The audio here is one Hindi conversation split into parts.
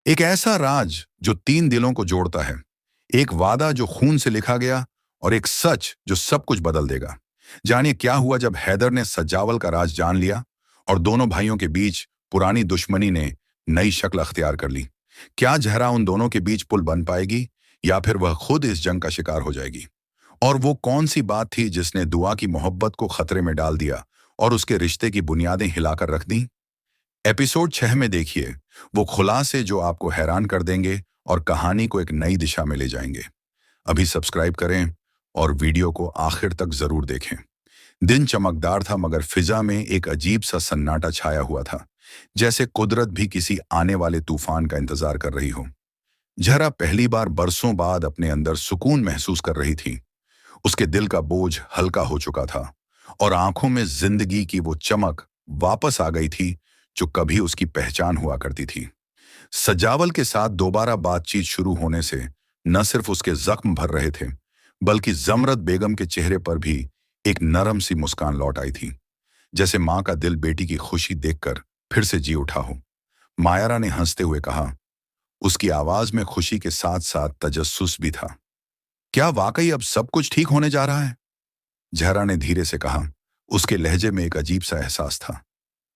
एक ऐसा राज जो तीन दिलों को जोड़ता है, एक वादा जो खून से लिखा गया और एक सच जो सब कुछ बदल देगा। जानिए क्या हुआ जब हैदर ने सज्जावल का राज जान लिया और दोनों भाइयों के बीच पुरानी दुश्मनी ने नई शक्ल अख्तियार कर ली। क्या जहरा उन दोनों के बीच पुल बन पाएगी या फिर वह खुद इस जंग का शिकार हो जाएगी? और वो कौन सी बात थी जिसने दुआ की मोहब्बत को खतरे में डाल दिया और उसके रिश्ते की बुनियादें हिलाकर रख दी? एपिसोड 6 में देखिए वो खुलासे जो आपको हैरान कर देंगे और कहानी को एक नई दिशा में ले जाएंगे। अभी सब्सक्राइब करें और वीडियो को आखिर तक जरूर देखें। दिन चमकदार था मगर फिजा में एक अजीब सा सन्नाटा छाया हुआ था, जैसे कुदरत भी किसी आने वाले तूफान का इंतजार कर रही हो। जहरा पहली बार बरसों बाद अपने अंदर सुकून महसूस कर रही थी। उसके दिल का बोझ हल्का हो चुका था और आंखों में जिंदगी की वो चमक वापस आ गई थी जो कभी उसकी पहचान हुआ करती थी। सजावल के साथ दोबारा बातचीत शुरू होने से न सिर्फ उसके जख्म भर रहे थे, बल्कि जमरत बेगम के चेहरे पर भी एक नरम सी मुस्कान लौट आई थी, जैसे माँ का दिल बेटी की खुशी देखकर फिर से जी उठा हो। मायरा ने हंसते हुए कहा, उसकी आवाज में खुशी के साथ साथ तजस्सुस भी था। क्या वाकई अब सब कुछ ठीक होने जा रहा है? जहरा ने धीरे से कहा। उसके लहजे में एक अजीब सा एहसास था,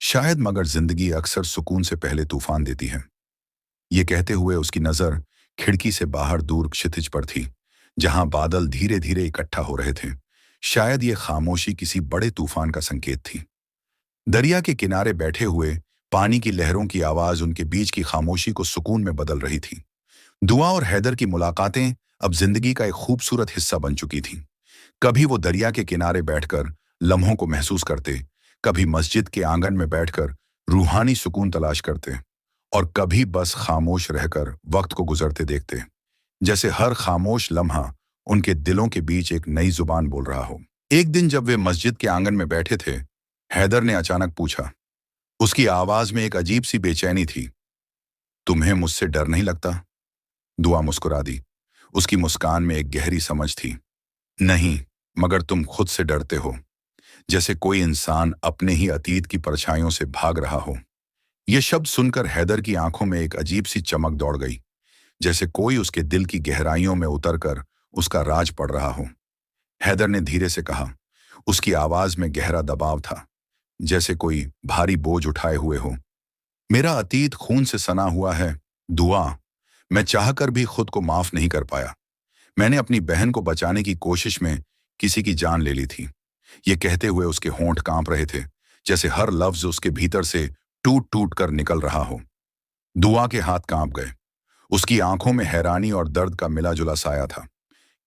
शायद मगर जिंदगी अक्सर सुकून से पहले तूफान देती है। ये कहते हुए उसकी नजर खिड़की से बाहर दूर क्षितिज पर थी, जहां बादल धीरे धीरे इकट्ठा हो रहे थे। शायद ये खामोशी किसी बड़े तूफान का संकेत थी। दरिया के किनारे बैठे हुए पानी की लहरों की आवाज उनके बीच की खामोशी को सुकून में बदल रही थी। दुआ और हैदर की मुलाकातें अब जिंदगी का एक खूबसूरत हिस्सा बन चुकी थीं। कभी वो दरिया के किनारे बैठकर लम्हों को महसूस करते, कभी मस्जिद के आंगन में बैठकर रूहानी सुकून तलाश करते, और कभी बस खामोश रहकर वक्त को गुजरते देखते, जैसे हर खामोश लम्हा उनके दिलों के बीच एक नई जुबान बोल रहा हो। एक दिन जब वे मस्जिद के आंगन में बैठे थे, हैदर ने अचानक पूछा। उसकी आवाज में एक अजीब सी बेचैनी थी। तुम्हें मुझसे डर नहीं लगता? दुआ मुस्कुरा दी। उसकी मुस्कान में एक गहरी समझ थी। नहीं, मगर तुम खुद से डरते हो, जैसे कोई इंसान अपने ही अतीत की परछाइयों से भाग रहा हो। यह शब्द सुनकर हैदर की आंखों में एक अजीब सी चमक दौड़ गई, जैसे कोई उसके दिल की गहराइयों में उतरकर उसका राज पढ़ रहा हो। हैदर ने धीरे से कहा। उसकी आवाज में गहरा दबाव था, जैसे कोई भारी बोझ उठाए हुए हो। मेरा अतीत खून से सना हुआ है, दुआ। मैं चाहकर भी खुद को माफ नहीं कर पाया। मैंने अपनी बहन को बचाने की कोशिश में किसी की जान ले ली थी। ये कहते हुए उसके होंठ कांप रहे थे, जैसे हर लफ्ज उसके भीतर से टूट टूट कर निकल रहा हो। दुआ के हाथ कांप गए। उसकी आंखों में हैरानी और दर्द का मिला जुला साया था।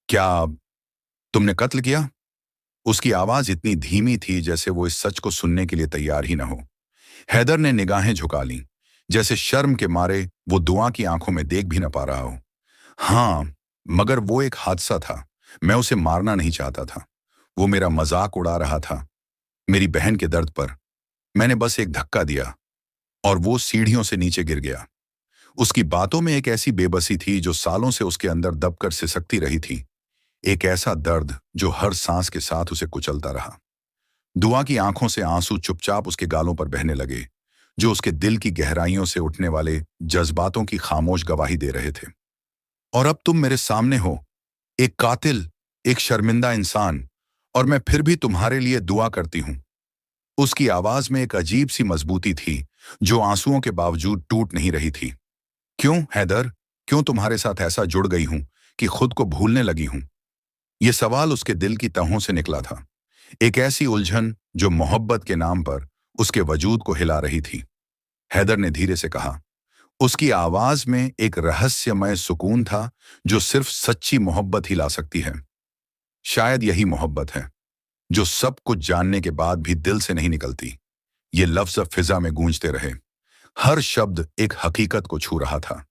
क्या तुमने कत्ल किया? उसकी आवाज इतनी धीमी थी जैसे वो इस सच को सुनने के लिए तैयार ही न हो। हैदर ने निगाहें झुका लीं, जैसे शर्म के मारे वो दुआ की आंखों में देख भी न पा रहा हो। हाँ, मगर वो एक हादसा था। मैं उसे मारना नहीं चाहता था। वो मेरा मजाक उड़ा रहा था, मेरी बहन के दर्द पर। मैंने बस एक धक्का दिया और वो सीढ़ियों से नीचे गिर गया। उसकी बातों में एक ऐसी बेबसी थी जो सालों से उसके अंदर दबकर सिसकती रही थी, एक ऐसा दर्द जो हर सांस के साथ उसे कुचलता रहा। दुआ की आंखों से आंसू चुपचाप उसके गालों पर बहने लगे, जो उसके दिल की गहराइयों से उठने वाले जज्बातों की खामोश गवाही दे रहे थे। और अब तुम मेरे सामने हो, एक कातिल, एक शर्मिंदा इंसान, और मैं फिर भी तुम्हारे लिए दुआ करती हूं। उसकी आवाज में एक अजीब सी मजबूती थी जो आंसुओं के बावजूद टूट नहीं रही थी। क्यों हैदर, क्यों तुम्हारे साथ ऐसा जुड़ गई हूं कि खुद को भूलने लगी हूं? यह सवाल उसके दिल की तहों से निकला था, एक ऐसी उलझन जो मोहब्बत के नाम पर उसके वजूद को हिला रही थी। हैदर ने धीरे से कहा। उसकी आवाज में एक रहस्यमय सुकून था जो सिर्फ सच्ची मोहब्बत ही ला सकती है। शायद यही मोहब्बत है जो सब कुछ जानने के बाद भी दिल से नहीं निकलती। ये लफ्ज फिजा में गूंजते रहे, हर शब्द एक हकीकत को छू रहा था।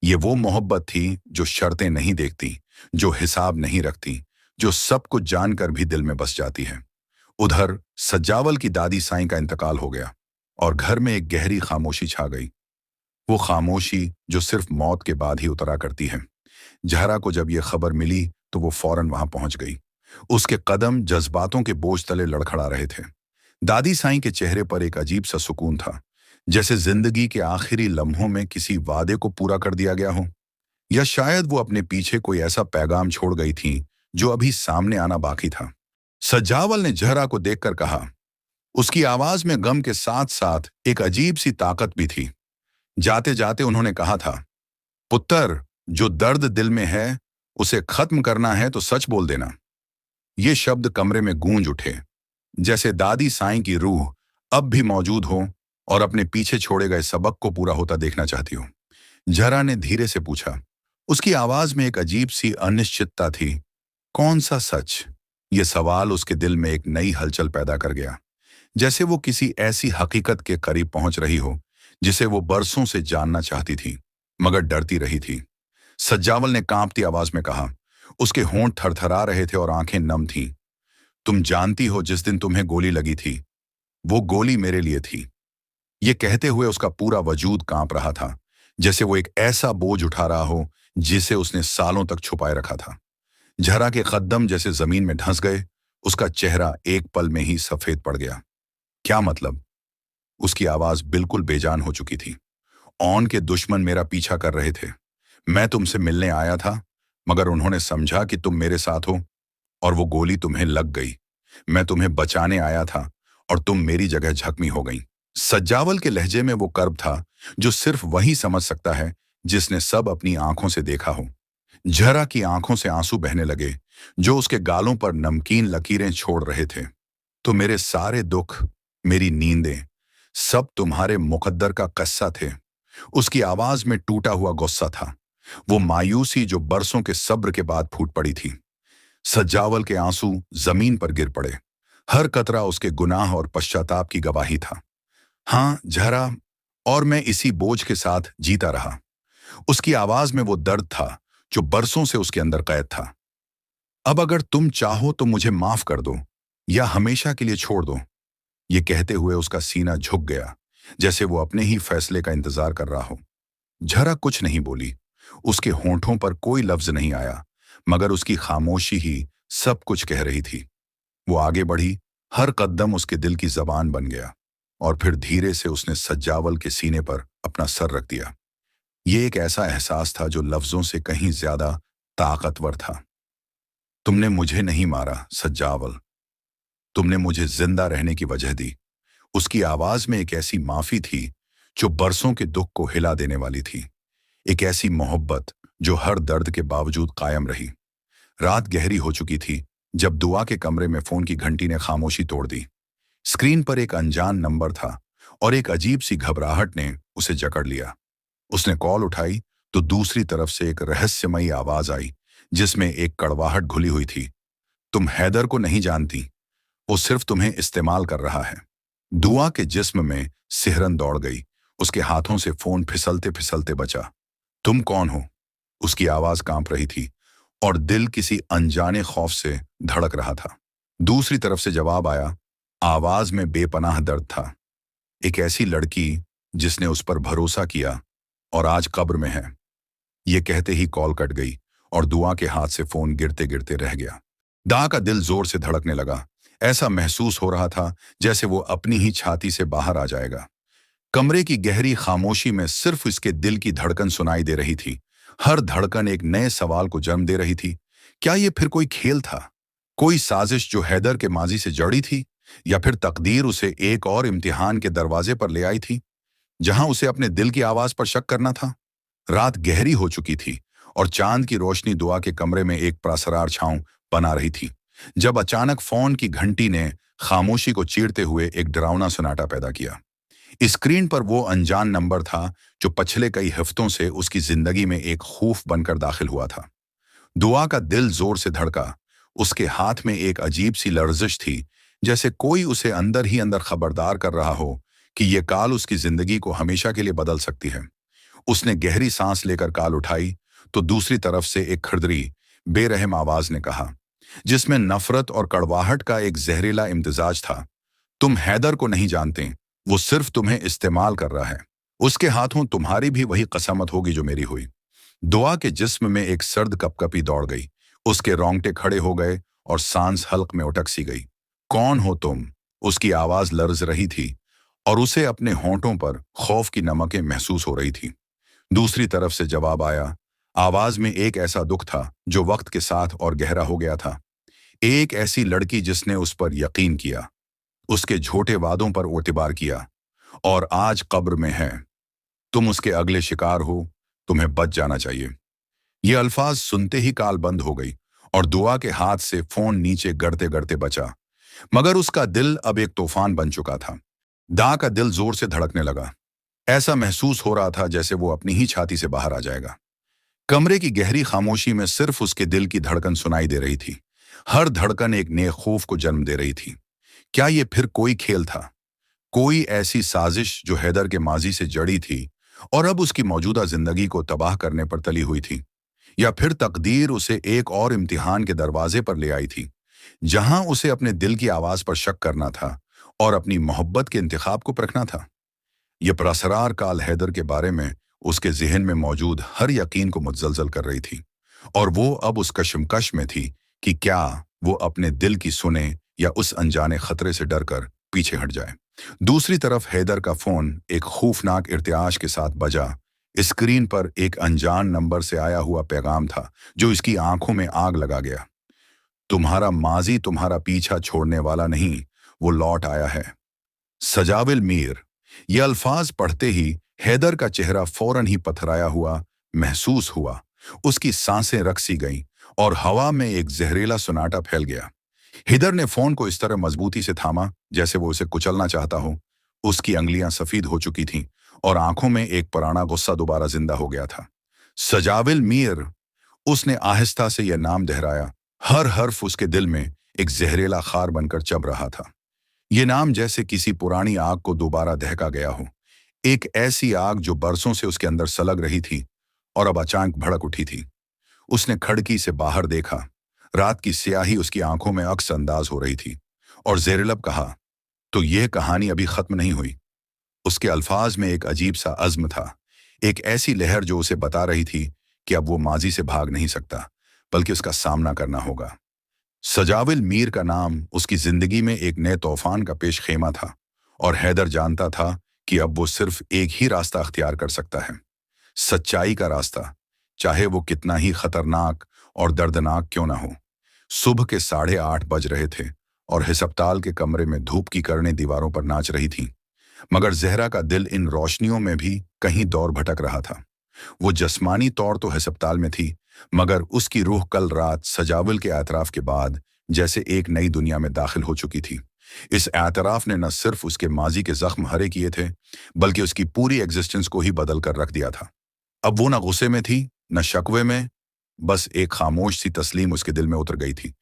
ये वो मोहब्बत थी जो शर्तें नहीं देखती, जो हिसाब नहीं रखती, जो सब कुछ जानकर भी दिल में बस जाती है। उधर सज्जावल की दादी साईं का इंतकाल हो गया और घर में एक गहरी खामोशी छा गई। वो खामोशी जो सिर्फ मौत के बाद ही उतरा करती है। जहरा को जब ये खबर मिली तो वो फौरन वहां पहुंच गई। उसके कदम जज्बातों के बोझ तले लड़खड़ा रहे थे। दादी साईं के चेहरे पर एक अजीब सा सुकून था, जैसे जिंदगी के आखिरी लम्हों में किसी वादे को पूरा कर दिया गया हो, या शायद वो अपने पीछे कोई ऐसा पैगाम छोड़ गई थी जो अभी सामने आना बाकी था। सजावल ने जहरा को देखकर कहा। उसकी आवाज में गम के साथ साथ एक अजीब सी ताकत भी थी। जाते जाते उन्होंने कहा था, पुत्र, जो दर्द दिल में है उसे खत्म करना है तो सच बोल देना। ये शब्द कमरे में गूंज उठे, जैसे दादी साईं की रूह अब भी मौजूद हो और अपने पीछे छोड़े गए सबक को पूरा होता देखना चाहती हो। जरा ने धीरे से पूछा। उसकी आवाज में एक अजीब सी अनिश्चितता थी। कौन सा सच? ये सवाल उसके दिल में एक नई हलचल पैदा कर गया, जैसे वो किसी ऐसी हकीकत के करीब पहुंच रही हो जिसे वो बरसों से जानना चाहती थी मगर डरती रही थी। सज्जावल ने कांपती आवाज में कहा। उसके होंठ थरथरा रहे थे और आंखें नम थीं। तुम जानती हो, जिस दिन तुम्हें गोली लगी थी वो गोली मेरे लिए थी। ये कहते हुए उसका पूरा वजूद कांप रहा था, जैसे वो एक ऐसा बोझ उठा रहा हो जिसे उसने सालों तक छुपाए रखा था। जहरा के कदम जैसे जमीन में धंस गए। उसका चेहरा एक पल में ही सफेद पड़ गया। क्या मतलब? उसकी आवाज बिल्कुल बेजान हो चुकी थी। ऑन के दुश्मन मेरा पीछा कर रहे थे। मैं तुमसे मिलने आया था, मगर उन्होंने समझा कि तुम मेरे साथ हो और वो गोली तुम्हें लग गई। मैं तुम्हें बचाने आया था और तुम मेरी जगह जख्मी हो गई। सज्जावल के लहजे में वो कर्ब था जो सिर्फ वही समझ सकता है जिसने सब अपनी आंखों से देखा हो। जहरा की आंखों से आंसू बहने लगे, जो उसके गालों पर नमकीन लकीरें छोड़ रहे थे। तो मेरे सारे दुख, मेरी नींदें, सब तुम्हारे मुकद्दर का किस्सा थे। उसकी आवाज में टूटा हुआ गुस्सा था, वो मायूसी जो बरसों के सब्र के बाद फूट पड़ी थी। सज्जावल के आंसू जमीन पर गिर पड़े। हर कतरा उसके गुनाह और पश्चाताप की गवाही था। हाँ जहरा, और मैं इसी बोझ के साथ जीता रहा। उसकी आवाज में वो दर्द था जो बरसों से उसके अंदर कैद था। अब अगर तुम चाहो तो मुझे माफ कर दो या हमेशा के लिए छोड़ दो। ये कहते हुए उसका सीना झुक गया, जैसे वो अपने ही फैसले का इंतजार कर रहा हो। जहरा कुछ नहीं बोली। उसके होंठों पर कोई लफ्ज नहीं आया, मगर उसकी खामोशी ही सब कुछ कह रही थी। वो आगे बढ़ी, हर कदम उसके दिल की जबान बन गया, और फिर धीरे से उसने सज्जावल के सीने पर अपना सर रख दिया। ये एक ऐसा एहसास था जो लफ्जों से कहीं ज्यादा ताकतवर था। तुमने मुझे नहीं मारा सज्जावल, तुमने मुझे जिंदा रहने की वजह दी। उसकी आवाज में एक ऐसी माफी थी जो बरसों के दुख को हिला देने वाली थी। एक ऐसी मोहब्बत जो हर दर्द के बावजूद कायम रही। रात गहरी हो चुकी थी जब दुआ के कमरे में फोन की घंटी ने खामोशी तोड़ दी। स्क्रीन पर एक अनजान नंबर था और एक अजीब सी घबराहट ने उसे जकड़ लिया। उसने कॉल उठाई तो दूसरी तरफ से एक रहस्यमयी आवाज आई जिसमें एक कड़वाहट घुली हुई थी। तुम हैदर को नहीं जानती, वो सिर्फ तुम्हें इस्तेमाल कर रहा है। दुआ के जिस्म में सिहरन दौड़ गई। उसके हाथों से फोन फिसलते फिसलते बचा। तुम कौन हो? उसकी आवाज कांप रही थी और दिल किसी अनजाने खौफ से धड़क रहा था। दूसरी तरफ से जवाब आया। आवाज में बेपनाह दर्द था। एक ऐसी लड़की जिसने उस पर भरोसा किया और आज कब्र में है। ये कहते ही कॉल कट गई और दुआ के हाथ से फोन गिरते गिरते रह गया। दा का दिल जोर से धड़कने लगा। ऐसा महसूस हो रहा था जैसे वो अपनी ही छाती से बाहर आ जाएगा। कमरे की गहरी खामोशी में सिर्फ इसके दिल की धड़कन सुनाई दे रही थी। हर धड़कन एक नए सवाल को जन्म दे रही थी। क्या ये फिर कोई खेल था, कोई साजिश जो हैदर के माजी से जड़ी थी, या फिर तकदीर उसे एक और इम्तिहान के दरवाजे पर ले आई थी जहां उसे अपने दिल की आवाज पर शक करना था? रात गहरी हो चुकी थी और चांद की रोशनी दुआ के कमरे में एक प्रासरार छांव बना रही थी, जब अचानक फोन की घंटी ने खामोशी को चीरते हुए एक डरावना सन्नाटा पैदा किया। स्क्रीन पर वो अनजान नंबर था जो पिछले कई हफ्तों से उसकी जिंदगी में एक खौफ बनकर दाखिल हुआ था। दुआ का दिल जोर से धड़का। उसके हाथ में एक अजीब सी लर्जिश थी, जैसे कोई उसे अंदर ही अंदर खबरदार कर रहा हो कि ये कॉल उसकी जिंदगी को हमेशा के लिए बदल सकती है। उसने गहरी सांस लेकर कॉल उठाई तो दूसरी तरफ से एक खड़दरी, बेरहम आवाज ने कहा, जिसमें नफरत और कड़वाहट का एक जहरीला इम्तिजाज था। तुम हैदर को नहीं जानते, वो सिर्फ तुम्हें इस्तेमाल कर रहा है। उसके हाथों तुम्हारी भी वही कसामत होगी जो मेरी हुई। दुआ के जिस्म में एक सर्द कपकपी दौड़ गई। उसके रोंगटे खड़े हो गए और सांस हल्क में उटक सी गई। कौन हो तुम? उसकी आवाज लर्ज रही थी और उसे अपने होंठों पर खौफ की नमकें महसूस हो रही थी। दूसरी तरफ से जवाब आया। आवाज में एक ऐसा दुख था जो वक्त के साथ और गहरा हो गया था। एक ऐसी लड़की जिसने उस पर यकीन किया, उसके झूठे वादों पर एतबार किया, और आज कब्र में है। तुम उसके अगले शिकार हो, तुम्हें बच जाना चाहिए। ये अल्फाज सुनते ही काल बंद हो गई और दुआ के हाथ से फोन नीचे गड़ते गड़ते बचा। मगर उसका दिल अब एक तूफान बन चुका था। दा का दिल जोर से धड़कने लगा। ऐसा महसूस हो रहा था जैसे वो अपनी ही छाती से बाहर आ जाएगा। कमरे की गहरी खामोशी में सिर्फ उसके दिल की धड़कन सुनाई दे रही थी। हर धड़कन एक नए खौफ को जन्म दे रही थी। क्या ये फिर कोई खेल था? कोई ऐसी साजिश जो हैदर के माजी से जड़ी थी और अब उसकी मौजूदा जिंदगी को तबाह करने पर तली हुई थी? या फिर तकदीर उसे एक और इम्तिहान के दरवाजे पर ले आई थी, जहां उसे अपने दिल की आवाज पर शक करना था और अपनी मोहब्बत के इंतखाब को परखना था? यह पुरअसरार काल हैदर के बारे में उसके जहन में मौजूद हर यकीन को मुतजलजल कर रही थी, और वो अब उस कशमकश में थी कि क्या वो अपने दिल की सुने या उस अनजाने खतरे से डरकर पीछे हट जाए। दूसरी तरफ हैदर का फोन एक खौफनाक इर्तियाश के साथ बजा। स्क्रीन पर एक अनजान नंबर से आया हुआ पैगाम था जो इसकी आंखों में आग लगा गया। तुम्हारा माजी तुम्हारा पीछा छोड़ने वाला नहीं, वो लौट आया है। सजाविल मीर। ये अल्फाज पढ़ते ही हैदर का चेहरा फौरन ही पथराया हुआ महसूस हुआ। उसकी सांसें रकसी गईं और हवा में एक जहरीला सुनाटा फैल गया। हैदर ने फोन को इस तरह मजबूती से थामा जैसे वो उसे कुचलना चाहता हो। उसकी अंगलियां सफेद हो चुकी थीं और आंखों में एक पुराना गुस्सा दोबारा जिंदा हो गया था। सजाविल मीर। उसने आहिस्ता से यह नाम दोहराया। हर हर्फ उसके दिल में एक जहरीला खार बनकर चब रहा था। ये नाम जैसे किसी पुरानी आग को दोबारा दहका गया हो। एक ऐसी आग जो बरसों से उसके अंदर सलग रही थी और अब अचानक भड़क उठी थी। उसने खिड़की से बाहर देखा। रात की स्याही उसकी आंखों में अक्स अंदाज हो रही थी और जेरलब कहा, तो यह कहानी अभी खत्म नहीं हुई। उसके अल्फाज में एक अजीब सा अज़्म था, एक ऐसी लहर जो उसे बता रही थी कि अब वो माजी से भाग नहीं सकता, बल्कि उसका सामना करना होगा। सजाविल मीर का नाम उसकी जिंदगी में एक नए तूफान का पेश खेमा था, और हैदर जानता था कि अब वो सिर्फ एक ही रास्ता अख्तियार कर सकता है, सच्चाई का रास्ता, चाहे वो कितना ही खतरनाक और दर्दनाक क्यों ना हो। सुबह के 8:30 बज रहे थे और हिस्पताल के कमरे में धूप की किरणें दीवारों पर नाच रही थीं, मगर जहरा का दिल इन रोशनियों में भी कहीं दौर भटक रहा था। वो जस्मानी तौर तो हिस्पताल में थी, मगर उसकी रूह कल रात सजाविल के एतराफ के बाद जैसे एक नई दुनिया में दाखिल हो चुकी थी। इस एतराफ ने न सिर्फ उसके माजी के जख्म हरे किए थे, बल्कि उसकी पूरी एग्जिस्टेंस को ही बदल कर रख दिया था। अब वो न गुस्से में थी, न शकवे में, बस एक खामोश सी तस्लीम उसके दिल में उतर गई थी,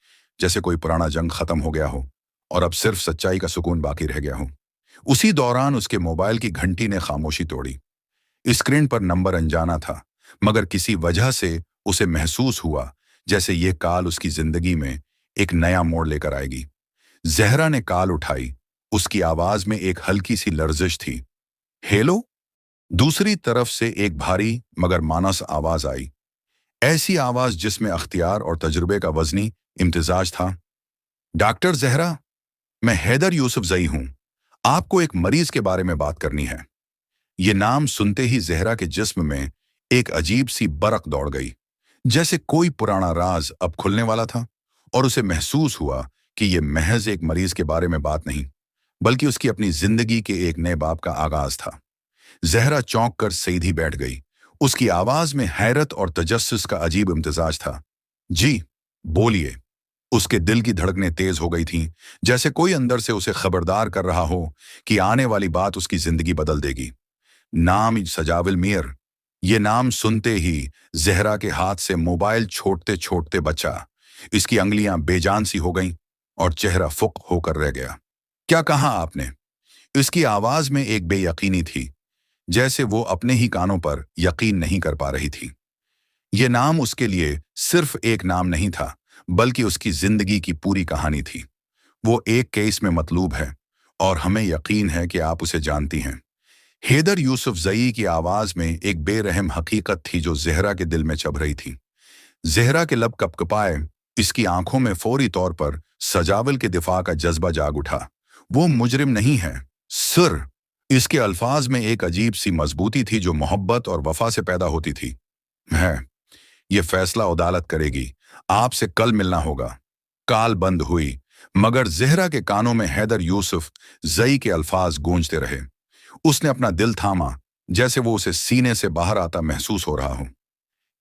जैसे कोई पुराना जंग खत्म हो गया हो और अब सिर्फ सच्चाई का सुकून बाकी रह गया हो। उसी दौरान उसके मोबाइल की घंटी ने खामोशी तोड़ी। स्क्रीन पर नंबर अनजाना था, मगर किसी वजह से उसे महसूस हुआ जैसे ये काल उसकी जिंदगी में एक नया मोड़ लेकर आएगी। जहरा ने काल उठाई। उसकी आवाज में एक हल्की सी लर्जिश थी। हेलो। दूसरी तरफ से एक भारी मगर मानस आवाज आई, ऐसी आवाज जिसमें अख्तियार और तजुर्बे का वजनी इम्तिजाज था। डॉक्टर जहरा, मैं हैदर यूसुफ जई हूं। आपको एक मरीज के बारे में बात करनी है। ये नाम सुनते ही जहरा के जिस्म में एक अजीब सी बरक दौड़ गई, जैसे कोई पुराना राज अब खुलने वाला था, और उसे महसूस हुआ कि यह महज एक मरीज के बारे में बात नहीं, बल्कि उसकी अपनी जिंदगी के एक नए बाब का आगाज था। जहरा चौंक कर सीधी बैठ गई। उसकी आवाज में हैरत और तजस्सुस का अजीब इम्तिजाज था। जी, बोलिए। उसके दिल की धड़कनें तेज हो गई थीं, जैसे कोई अंदर से उसे खबरदार कर रहा हो कि आने वाली बात उसकी जिंदगी बदल देगी। नाम सजाविल मीर। ये नाम सुनते ही जहरा के हाथ से मोबाइल छोड़ते छोड़ते बचा। इसकी अंगलियां बेजान सी हो गईं और चेहरा फुक होकर रह गया। क्या कहा आपने? इसकी आवाज में एक बेयकीनी थी, जैसे वो अपने ही कानों पर यकीन नहीं कर पा रही थी। ये नाम उसके लिए सिर्फ एक नाम नहीं था, बल्कि उसकी जिंदगी की पूरी कहानी थी। वो एक केस में मतलूब है और हमें यकीन है कि आप उसे जानती हैं। हैदर यूसुफ जई की आवाज में एक बेरहम हकीकत थी जो जहरा के दिल में चभ रही थी। जहरा के लब कपकपाए। इसकी आंखों में फौरी तौर पर सजावल के दिफा का जज्बा जाग उठा। वो मुजरिम नहीं है, सर, इसके अल्फाज में एक अजीब सी मजबूती थी जो मोहब्बत और वफा से पैदा होती थी। है, ये फैसला अदालत करेगी, आपसे कल मिलना होगा। काल बंद हुई, मगर ज़हरा के कानों में हैदर यूसुफ जई के अल्फाज गूंजते रहे। उसने अपना दिल थामा, जैसे वो उसे सीने से बाहर आता महसूस हो रहा हो।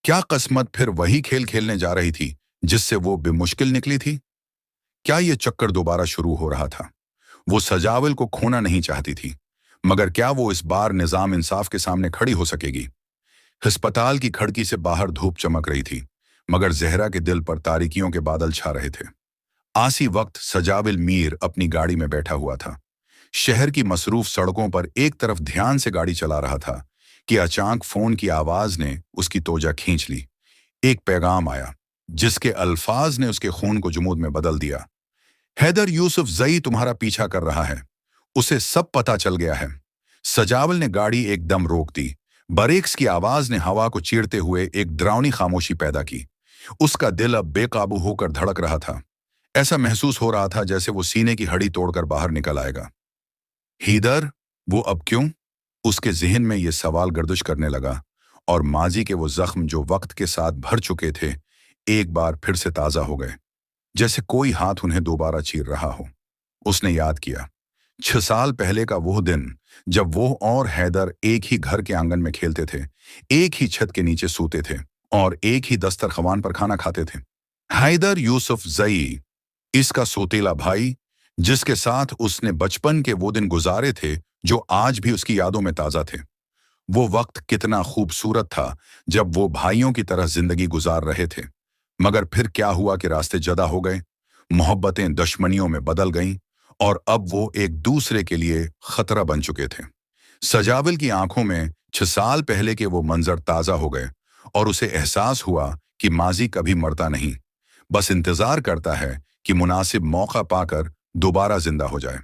क्या किस्मत फिर वही खेल खेलने जा रही थी जिससे वो बेमुश्किल निकली थी? क्या ये चक्कर दोबारा शुरू हो रहा था? वो सजावल को खोना नहीं चाहती थी, मगर क्या वो इस बार निजाम इंसाफ के सामने खड़ी हो सकेगी? अस्पताल की खिड़की से बाहर धूप चमक रही थी, मगर जहरा के दिल पर तारीकियों के बादल छा रहे थे। आसी वक्त सजाविल मीर अपनी गाड़ी में बैठा हुआ था। शहर की मसरूफ सड़कों पर एक तरफ ध्यान से गाड़ी चला रहा था कि अचानक फोन की आवाज ने उसकी तोजा खींच ली। एक पैगाम आया, जिसके अल्फाज ने उसके खून को जुमूद में बदल दिया। हैदर यूसुफ जई तुम्हारा पीछा कर रहा है, उसे सब पता चल गया है। सजावल ने गाड़ी एकदम रोक दी। बरेक्स की आवाज ने हवा को चीरते हुए एक डरावनी खामोशी पैदा की। उसका दिल अब बेकाबू होकर धड़क रहा था। ऐसा महसूस हो रहा था जैसे वो सीने की हड्डी तोड़कर बाहर निकल आएगा। हीदर, वो अब क्यों? उसके जहन में ये सवाल गर्दिश करने लगा, और माजी के वो जख्म जो वक्त के साथ भर चुके थे एक बार फिर से ताजा हो गए, जैसे कोई हाथ उन्हें दोबारा चीर रहा हो। उसने याद किया 6 साल पहले का वो दिन, जब वो और हैदर एक ही घर के आंगन में खेलते थे, एक ही छत के नीचे सोते थे और एक ही दस्तरखान पर खाना खाते थे। हैदर यूसुफ जई, इसका सोतेला भाई, जिसके साथ उसने बचपन के वो दिन गुजारे थे जो आज भी उसकी यादों में ताजा थे। वो वक्त कितना खूबसूरत था जब वो भाइयों की तरह जिंदगी गुजार रहे थे। मगर फिर क्या हुआ कि रास्ते जदा हो गए, मोहब्बतें दुश्मनियों में बदल गईं, और अब वो एक दूसरे के लिए खतरा बन चुके थे। सजावल की आंखों में 6 साल पहले के वो मंजर ताजा हो गए, और उसे एहसास हुआ कि माजी कभी मरता नहीं, बस इंतजार करता है कि मुनासिब मौका पाकर दोबारा जिंदा हो जाए।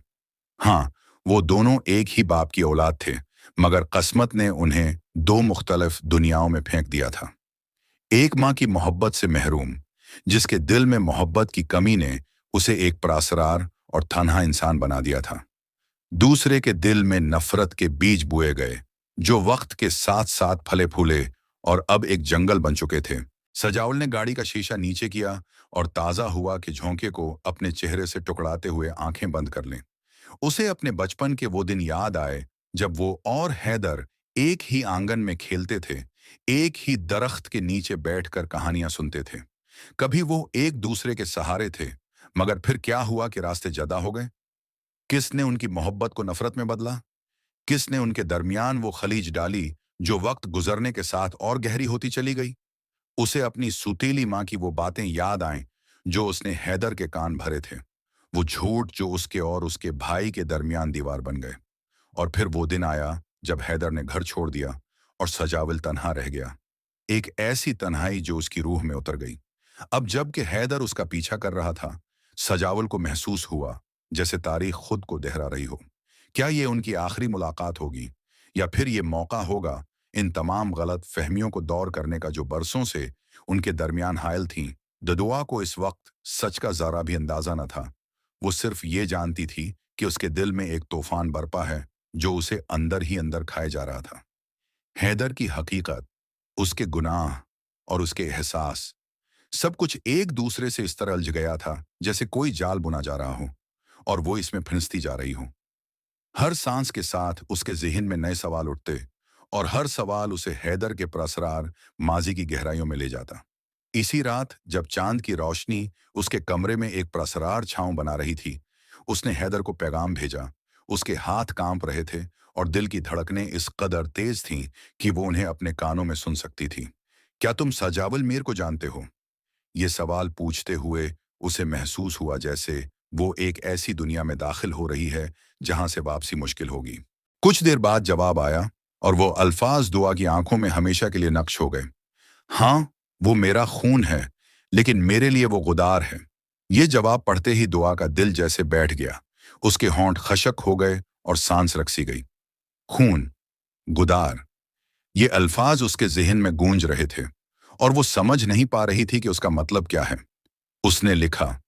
हाँ, वो दोनों एक ही बाप की औलाद थे, मगर किस्मत ने उन्हें दो मुख्तलिफ दुनियाओं में फेंक दिया था। एक माँ की मोहब्बत से महरूम, जिसके दिल में मोहब्बत की कमी ने उसे एक परासरार और तन्हा इंसान बना दिया था। दूसरे के दिल में नफरत के बीज बोए गए, जो वक्त के साथ साथ फले फूले और अब एक जंगल बन चुके थे। सजावल ने गाड़ी का शीशा नीचे किया और ताजा हुआ कि झोंके को अपने चेहरे से टुकड़ाते हुए आंखें बंद कर लें। उसे अपने बचपन के वो दिन याद आए जब वो और हैदर एक ही आंगन में खेलते थे, एक ही दरख्त के नीचे बैठकर कहानियां सुनते थे। कभी वो एक दूसरे के सहारे थे, मगर फिर क्या हुआ कि रास्ते जदा हो गए। किसने उनकी मोहब्बत को नफरत में बदला? किसने उनके दरमियान वो खलीज डाली जो वक्त गुजरने के साथ और गहरी होती चली गई? उसे अपनी सुतीली माँ की वो बातें याद आएं जो उसने हैदर के कान भरे थे, वो झूठ जो उसके और उसके भाई के दरमियान दीवार बन गए। और फिर वो दिन आया जब हैदर ने घर छोड़ दिया और सजावल तन्हा रह गया, एक ऐसी तन्हाई जो उसकी रूह में उतर गई। अब जबकि हैदर उसका पीछा कर रहा था, सजावल को महसूस हुआ जैसे तारीख खुद को दोहरा रही हो। क्या ये उनकी आखिरी मुलाकात होगी, या फिर ये मौका होगा इन तमाम गलत फहमियों को दौर करने का जो बरसों से उनके दरमियान हायल थीं? ददुआ को इस वक्त सच का जरा भी अंदाजा न था। वो सिर्फ ये जानती थी कि उसके दिल में एक तूफान बरपा है जो उसे अंदर ही अंदर खाए जा रहा था। हैदर की हकीकत, उसके गुनाह और उसके एहसास, सब कुछ एक दूसरे से इस तरह उलझ गया था जैसे कोई जाल बुना जा रहा हो और वो इसमें फिंसती जा रही हो। हर सांस के साथ उसके जहन में नए सवाल उठते, और हर सवाल उसे हैदर के प्रसरार माजी की गहराइयों में ले जाता। इसी रात जब चांद की रोशनी उसके कमरे में एक प्रसरार छांव बना रही थी, उसने हैदर को पैगाम भेजा। उसके हाथ कांप रहे थे और दिल की धड़कनें इस कदर तेज थीं कि वो उन्हें अपने कानों में सुन सकती थी। क्या तुम सजावल मीर को जानते हो? ये सवाल पूछते हुए उसे महसूस हुआ जैसे वो एक ऐसी दुनिया में दाखिल हो रही है जहां से वापसी मुश्किल होगी। कुछ देर बाद जवाब आया, और वो अल्फाज दुआ की आंखों में हमेशा के लिए नक्श हो गए। हाँ, वो मेरा खून है, लेकिन मेरे लिए वो गुदार है। ये जवाब पढ़ते ही दुआ का दिल जैसे बैठ गया। उसके होंठ खशक हो गए और सांस रक सी गई। खून, गुदार, ये अल्फाज उसके जहन में गूंज रहे थे, और वो समझ नहीं पा रही थी कि उसका मतलब क्या है। उसने लिखा।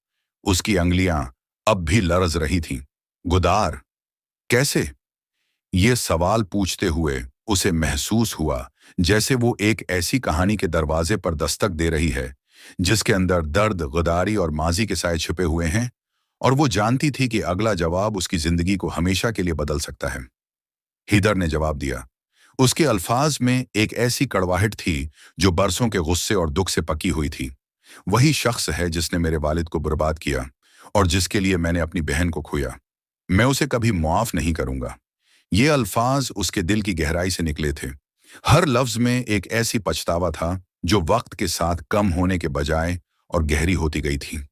उसकी अंगलियां अब भी लरज रही थीं। गुदार? कैसे? ये सवाल पूछते हुए उसे महसूस हुआ जैसे वो एक ऐसी कहानी के दरवाजे पर दस्तक दे रही है जिसके अंदर दर्द, गदारी और माजी के साए छिपे हुए हैं, और वो जानती थी कि अगला जवाब उसकी जिंदगी को हमेशा के लिए बदल सकता है। हिदर ने जवाब दिया। उसके अल्फाज में एक ऐसी कड़वाहट थी जो बरसों के गुस्से और दुख से पकी हुई थी। वही शख्स है जिसने मेरे वालिद को बर्बाद किया और जिसके लिए मैंने अपनी बहन को खोया। मैं उसे कभी मुआफ नहीं करूंगा। ये अल्फाज उसके दिल की गहराई से निकले थे। हर लफ्ज में एक ऐसी पछतावा था जो वक्त के साथ कम होने के बजाय और गहरी होती गई थी।